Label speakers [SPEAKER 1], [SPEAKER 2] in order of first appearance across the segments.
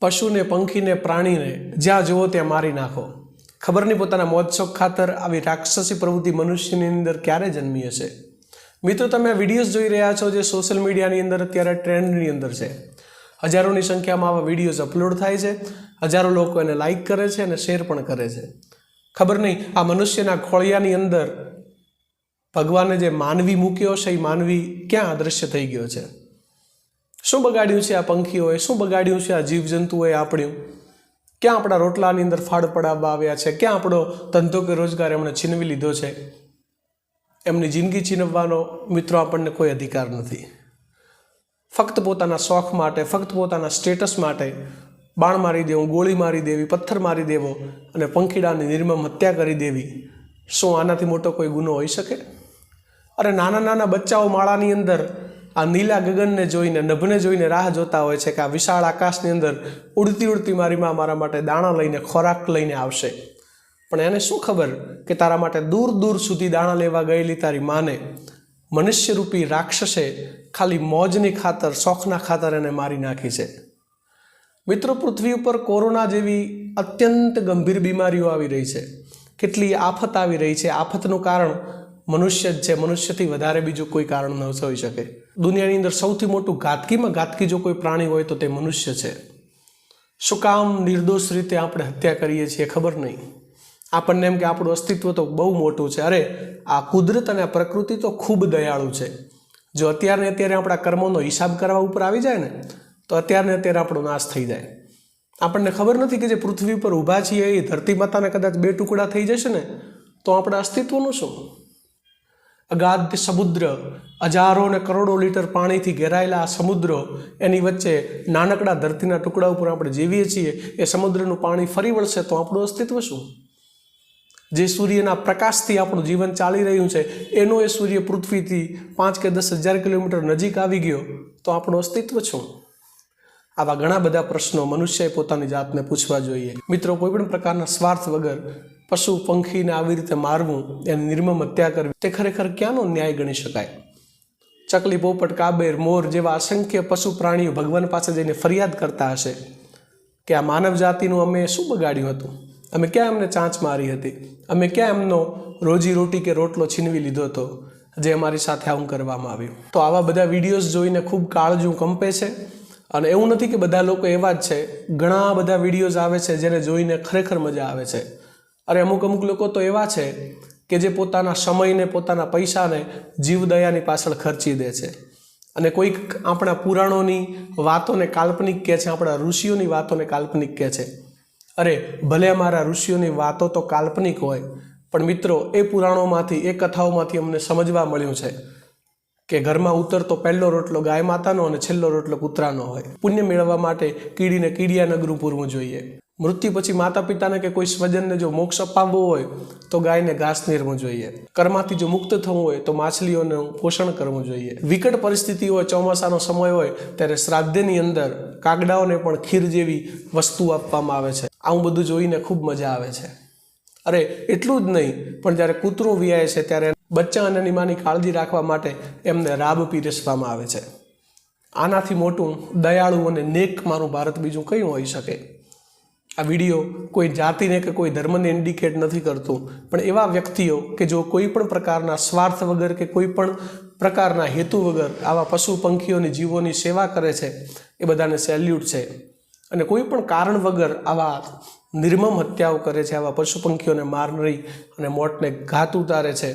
[SPEAKER 1] પશુને, પંખીને, પ્રાણીને જ્યાં જુઓ ત્યાં મારી નાખો. ખબર નહીં પોતાના મોજ શોખ ખાતર આવી રાક્ષસી પ્રવૃત્તિ મનુષ્યની અંદર ક્યારે જન્મી હશે. મિત્રો, તમે આ વિડીયોઝ જોઈ રહ્યા છો જે સોશિયલ મીડિયાની અંદર અત્યારે ટ્રેન્ડની અંદર છે. હજારોની સંખ્યામાં આવા વિડીયોઝ અપલોડ થાય છે. હજારો લોકો એને લાઇક કરે છે અને શેર પણ કરે છે. ખબર નહીં આ મનુષ્યના ખોળિયાની અંદર ભગવાને જે માનવી મૂક્યો છે એ માનવી ક્યાં અદૃશ્ય થઈ ગયો છે. શું બગાડ્યું છે આ પંખીઓએ, શું બગાડ્યું છે આ જીવજંતુઓએ આપણું? ક્યાં આપણા રોટલાની અંદર ફાળ પડાવવા આવ્યા છે? ક્યાં આપણો ધંધો કે રોજગાર એમણે છીનવી લીધો છે? એમની જિંદગી છીનવવાનો મિત્રો આપણને કોઈ અધિકાર નથી. ફક્ત પોતાના શોખ માટે, ફક્ત પોતાના સ્ટેટસ માટે બાણ મારી દેવું, ગોળી મારી દેવી, પથ્થર મારી દેવો અને પંખીડાની નિર્મમ હત્યા કરી દેવી, શું આનાથી મોટો કોઈ ગુનો હોઈ શકે? અરે નાના નાના બચ્ચાઓ માળાની અંદર આ નીલા ગગનને જોઈને, નભને જોઈને રાહ જોતા હોય છે કે આ વિશાળ આકાશની અંદર ઉડતી ઉડતી મારી માં મારા માટે દાણા લઈને, ખોરાક લઈને આવશે. પણ એને શું ખબર કે તારા માટે દૂર દૂર સુધી દાણા લેવા ગયેલી તારી માને મનુષ્યરૂપી રાક્ષસે ખાલી મોજની ખાતર, શોખના ખાતર એને મારી નાખી છે. મિત્રો, પૃથ્વી ઉપર કોરોના જેવી અત્યંત ગંભીર બીમારીઓ આવી રહી છે. કેટલી આફત આવી રહી છે. આફતનું કારણ મનુષ્ય જ છે. મનુષ્યથી વધારે બીજું કોઈ કારણ ન હોઈ શકે. દુનિયાની અંદર સૌથી મોટું ઘાતકીમાં ઘાતકી જો કોઈ પ્રાણી હોય તો તે મનુષ્ય છે. શું કામ નિર્દોષ રીતે આપણે હત્યા કરીએ છીએ ખબર નહીં. આપણને એમ કે આપણું અસ્તિત્વ તો બહુ મોટું છે. અરે આ કુદરત અને આ પ્રકૃતિ તો ખૂબ દયાળુ છે. જો અત્યારે આપણા કર્મોનો હિસાબ કરવા ઉપર આવી જાય ને તો અત્યારે આપણો નાશ થઈ જાય. આપણને ખબર નથી કે જે પૃથ્વી પર ઊભા છીએ એ ધરતી માતાને કદાચ 2 ટુકડા થઈ જશે ને તો આપણા અસ્તિત્વનું શું? અગાધ સમુદ્ર, હજારો અને કરોડો લીટર પાણીથી ઘેરાયેલા આ સમુદ્રો, એની વચ્ચે નાનકડા ધરતીના ટુકડા ઉપર આપણે જીવીએ છીએ. એ સમુદ્રનું પાણી ફરી વળશે તો આપણું અસ્તિત્વ શું? જે સૂર્યના પ્રકાશથી આપણું જીવન ચાલી રહ્યું છે એનો એ સૂર્ય પૃથ્વીથી 5 કે 10 હજાર કિલોમીટર નજીક આવી ગયો તો આપણું અસ્તિત્વ શું? આવા ઘણા બધા પ્રશ્નો મનુષ્યએ પોતાની જાતને પૂછવા જોઈએ. મિત્રો, કોઈ પણ પ્રકારના સ્વાર્થ વગર પશુ પંખીને આવી રીતે મારવું, એની નિર્મમ હત્યા કરવી, તે ખરેખર ક્યાંનો ન્યાય ગણી શકાય? ચકલી, પોપટ, કાબર, મોર જેવા અસંખ્ય પશુ પ્રાણીઓ ભગવાન પાસે જઈને ફરિયાદ કરતા હશે કે આ માનવ જાતિનું અમે શું બગાડ્યું હતું? અમે ક્યાં એમને ચાંચ મારી હતી? અમે ક્યાં એમનો રોજીરોટી કે રોટલો છીનવી લીધો હતો જે અમારી સાથે આવું કરવામાં આવ્યું? તો આવા બધા વિડીયોઝ જોઈને ખૂબ કાળજું કંપે છે. અને એવું નથી કે બધા લોકો એવા જ છે. ઘણા બધા વિડીયોઝ આવે છે જેને જોઈને ખરેખર મજા આવે છે. અરે અમુક લોકો તો એવા છે કે જે પોતાના સમયને, પોતાના પૈસાને જીવદયાની પાછળ ખર્ચી દે છે. અને કોઈક આપણા પુરાણોની વાતોને કાલ્પનિક કહે છે, આપણા ઋષિઓની વાતોને કાલ્પનિક કહે છે. અરે ભલે અમારા ઋષિઓની વાતો તો કાલ્પનિક હોય, પણ મિત્રો એ પુરાણોમાંથી, એ કથાઓમાંથી અમને સમજવા મળ્યું છે કે ઘરમાં ઉતરતો પહેલો રોટલો ગાય માતાનો અને છેલ્લો રોટલો કૂતરાનો હોય. પુણ્ય મેળવવા માટે કીડીને કીડિયા નગરું પૂરવું જોઈએ. મૃત્યુ પછી માતા પિતાને કે કોઈ સ્વજનને જો મોક્ષ અપાવવો હોય તો ગાયને ઘાસ નીરવું જોઈએ. કર્મમાંથી જો મુક્ત થવું હોય તો માછલીઓનું પોષણ કરવું જોઈએ. વિકટ પરિસ્થિતિ હોય, ચોમાસાનો સમય હોય ત્યારે શ્રાદ્ધની અંદર કાગડાઓને પણ ખીર જેવી વસ્તુ આપવામાં આવે છે. આવું બધું જોઈને ખૂબ મજા આવે છે. અરે એટલું જ નહીં, પણ જ્યારે કૂતરો વિયાય છે ત્યારે બચ્ચા અને એની માની કાળજી રાખવા માટે એમને રાબ પીરસવામાં આવે છે. આનાથી મોટું દયાળુ અને નેક મારું ભારત બીજું કયું હોઈ શકે? આ વિડીયો કોઈ જાતિને કે કોઈ ધર્મને ઇન્ડિકેટ નથી કરતું, પણ એવા વ્યક્તિઓ કે જો કોઈ પણ પ્રકારના સ્વાર્થ વગર કે કોઈ પણ પ્રકારના હેતુ વગર આવા પશુ પંખીઓની, જીવોની સેવા કરે છે એ બધાને સેલ્યુટ છે. અને કોઈ પણ કારણ વગર આવા નિર્મમ હત્યાઓ કરે છે, આવા પશુ પંખીઓને મારી અને મોતને ઘાત ઉતારે છે,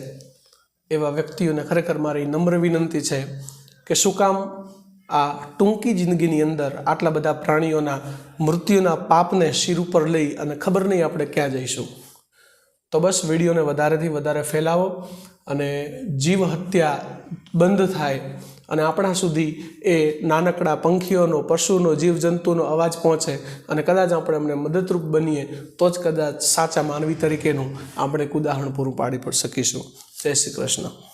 [SPEAKER 1] એવા વ્યક્તિઓને ખરેખર મારી નમ્ર વિનંતી છે કે શું કામ આ ટૂંકી જિંદગીની અંદર આટલા બધા પ્રાણીઓના મૃત્યુના પાપને શિર ઉપર લઈ અને ખબર નહીં આપણે ક્યાં જઈશું. તો બસ વિડીયોને વધારેથી વધારે ફેલાવો અને જીવ હત્યા બંધ થાય અને આપણા સુધી એ નાનકડા પંખીઓનો, પશુનો, જીવજંતુનો અવાજ પહોંચે અને કદાચ આપણે એમને મદદરૂપ બનીએ તો જ કદાચ સાચા માનવી તરીકેનું આપણે એક ઉદાહરણ પૂરું પાડી શકીશું. જય શ્રી કૃષ્ણ.